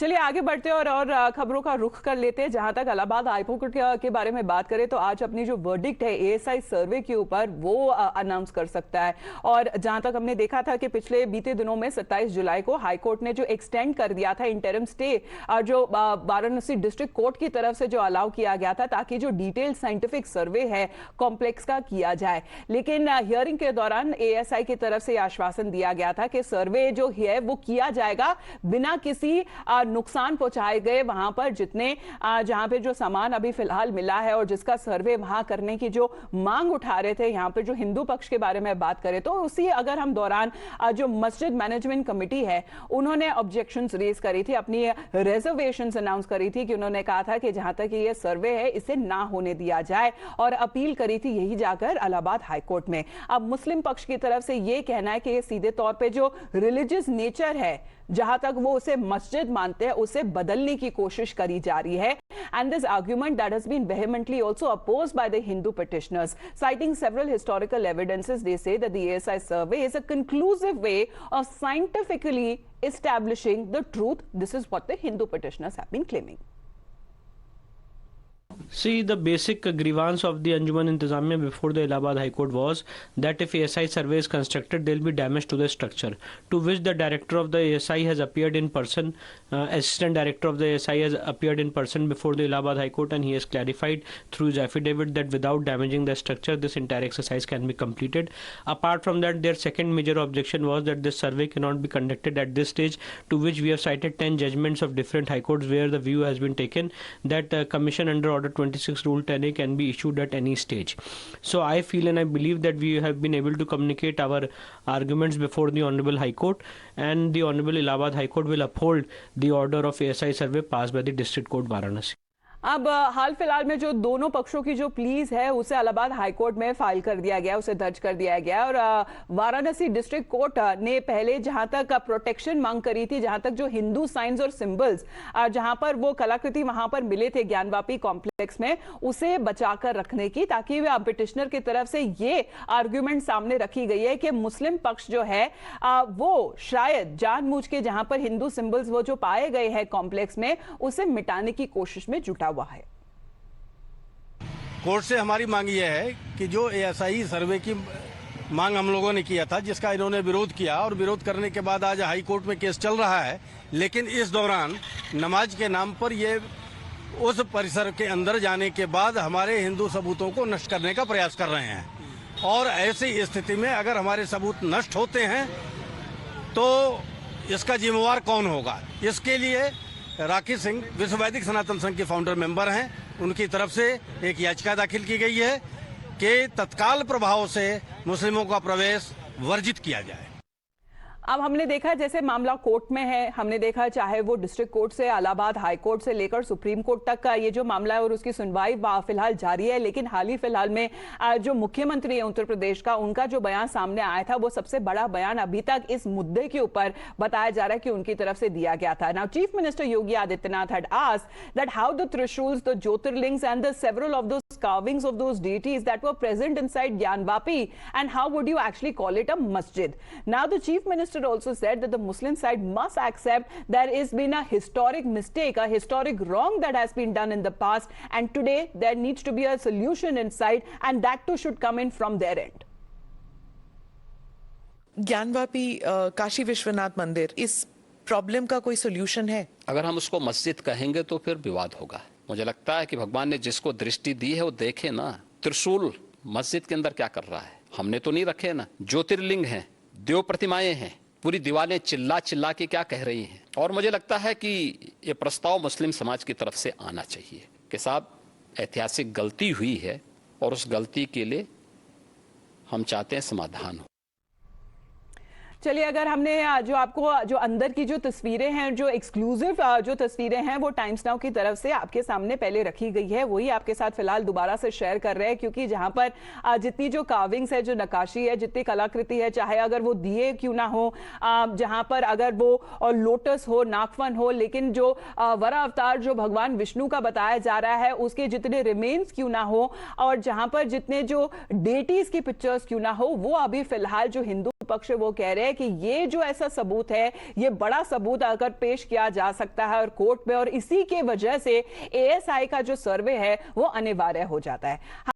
चलिए आगे बढ़ते हैं और खबरों का रुख कर लेते हैं। जहां तक इलाहाबाद हाईकोर्ट के बारे में बात करें तो आज अपनी जो वर्डिक्ट है एएसआई सर्वे के ऊपर वो अनाउंस कर सकता है। और जहां तक हमने देखा था कि पिछले बीते दिनों में 27 जुलाई को हाईकोर्ट ने जो एक्सटेंड कर दिया था इंटरिम स्टे जो वाराणसी डिस्ट्रिक्ट कोर्ट की तरफ से जो अलाउ किया गया था ताकि जो डिटेल साइंटिफिक सर्वे है कॉम्प्लेक्स का किया जाए। लेकिन हियरिंग के दौरान एएसआई की तरफ से आश्वासन दिया गया था कि सर्वे जो है वो किया जाएगा बिना किसी नुकसान पहुंचाए गए। वहां पर जितने जहां पे जो सामान अभी फिलहाल मिला है और जिसका सर्वे वहां करने की जो मांग उठा रहे थे, यहां पे जो हिंदू पक्ष के बारे में बात करें तो उसी अगर हम दौरान जो मस्जिद मैनेजमेंट कमेटी है उन्होंने ऑब्जेक्शंस रेज करी थी, अपनी रिजर्वेशंस अनाउंस करी थी कि उन्होंने कहा था कि जहां तक ये सर्वे है इसे ना होने दिया जाए और अपील करी थी यही जाकर इलाहाबाद हाईकोर्ट में। अब मुस्लिम पक्ष की तरफ से ये कहना है कि ये सीधे तौर पे जो रिलीजियस नेचर है जहां तक वो उसे मस्जिद मानते हैं उसे बदलने की कोशिश करी जा रही है। And this argument that has been vehemently also opposed by the Hindu petitioners, citing several historical evidences, they say that the ASI survey is a conclusive way of scientifically establishing the truth. This is what the Hindu petitioners have been claiming. See, the basic grievance of the Anjuman Intizamiya before the Allahabad High Court was that if ASI survey is constructed, there will be damage to the structure, to which the director of the ASI has appeared in person, assistant director of the ASI has appeared in person before the Allahabad High Court, and he has clarified through his affidavit that without damaging the structure, this entire exercise can be completed. Apart from that, their second major objection was that this survey cannot be conducted at this stage, to which we have cited 10 judgments of different high courts where the view has been taken that commission under Order 26 Rule 10A can be issued at any stage. So I feel and I believe that we have been able to communicate our arguments before the Honorable High Court, and the Honorable Allahabad High Court will uphold the order of ASI survey passed by the District Court Varanasi. अब हाल फिलहाल में जो दोनों पक्षों की जो please है उसे इलाहाबाद हाईकोर्ट में फाइल कर दिया गया, उसे दर्ज कर दिया गया और वाराणसी डिस्ट्रिक्ट कोर्ट ने पहले जहां तक प्रोटेक्शन मांग करी थी, जहां तक जो हिंदू साइंस और सिंबल्स जहां पर वो कलाकृति वहां पर मिले थे ज्ञानवापी कॉम्प्लेक्स में, उसे बचाकर रखने की, ताकि पिटिशनर की तरफ से ये आर्ग्यूमेंट सामने रखी गई है कि मुस्लिम पक्ष जो है वो शायद जानबूझ के जहां पर हिंदू सिंबल्स वो जो पाए गए हैं कॉम्प्लेक्स में उसे मिटाने की कोशिश में जुटा हुआ है। कोर्ट से हमारी मांग यह है कि जो एएसआई सर्वे की मांग हम लोगों ने किया था, जिसका इन्होंने विरोध किया और विरोध करने के बाद आज हाई कोर्ट में केस चल रहा है, लेकिन इस दौरान नमाज के नाम पर ये उस परिसर के अंदर जाने के बाद हमारे हिंदू सबूतों को नष्ट करने का प्रयास कर रहे हैं। और ऐसी स्थिति में अगर हमारे सबूत नष्ट होते हैं तो इसका जिम्मेवार कौन होगा? इसके लिए राखी सिंह विश्व वैदिक सनातन संघ के फाउंडर मेंबर हैं, उनकी तरफ से एक याचिका दाखिल की गई है कि तत्काल प्रभाव से मुस्लिमों का प्रवेश वर्जित किया जाए। अब हमने देखा जैसे मामला कोर्ट में है, हमने देखा चाहे वो डिस्ट्रिक्ट कोर्ट से इलाहाबाद हाई कोर्ट से लेकर सुप्रीम कोर्ट तक का ये जो मामला है और उसकी सुनवाई फिलहाल जारी है। लेकिन हाल ही फिलहाल में जो मुख्यमंत्री है उत्तर प्रदेश का, उनका जो बयान सामने आया था वो सबसे बड़ा बयान अभी तक इस मुद्दे के ऊपर बताया जा रहा है कि उनकी तरफ से दिया गया था। Now chief minister Yogi Adityanath had asked that how the Trishuls, the Jyotirlings and the several of those carvings of those deities that were present inside Gyanvapi, and how would you actually call it a masjid? Now the chief minister also said that the Muslim side must accept there has been a historic mistake, a historic wrong that has been done in the past, and today there needs to be a solution inside, and that too should come in from their end. Gyanvapi Kashi Vishwanath मंदिर, इस problem का कोई solution है? अगर हम उसको मस्जिद कहेंगे तो फिर विवाद होगा। मुझे लगता है कि भगवान ने जिसको दृष्टि दी है वो देखे ना। त्रिशूल मस्जिद के अंदर क्या कर रहा है? हमने तो नहीं रखे ना। ज्योतिर्लिंग हैं, देव प्रतिमाएं हैं, पूरी दीवारें चिल्ला चिल्ला के क्या कह रही हैं। और मुझे लगता है कि ये प्रस्ताव मुस्लिम समाज की तरफ से आना चाहिए कि साहब ऐतिहासिक गलती हुई है और उस गलती के लिए हम चाहते हैं समाधान हो। चलिए, अगर हमने जो आपको जो अंदर की जो तस्वीरें हैं, जो एक्सक्लूसिव जो तस्वीरें हैं वो टाइम्स नाउ की तरफ से आपके सामने पहले रखी गई है, वही आपके साथ फिलहाल दोबारा से शेयर कर रहे हैं। क्योंकि जहां पर जितनी जो कार्विंग्स है, जो नक्काशी है, जितनी कलाकृति है, चाहे अगर वो दिए क्यों ना हो, जहां पर अगर वो लोटस हो, नागफन हो, लेकिन जो वरा अवतार जो भगवान विष्णु का बताया जा रहा है उसके जितने रिमेन्स क्यों ना हो, और जहां पर जितने जो डेटीज की पिक्चर्स क्यों ना हो, वो अभी फिलहाल जो हिंदू पक्ष है वो कह रहे हैं कि ये जो ऐसा सबूत है, ये बड़ा सबूत अगर पेश किया जा सकता है और कोर्ट में, और इसी के वजह से एएसआई का जो सर्वे है वो अनिवार्य हो जाता है।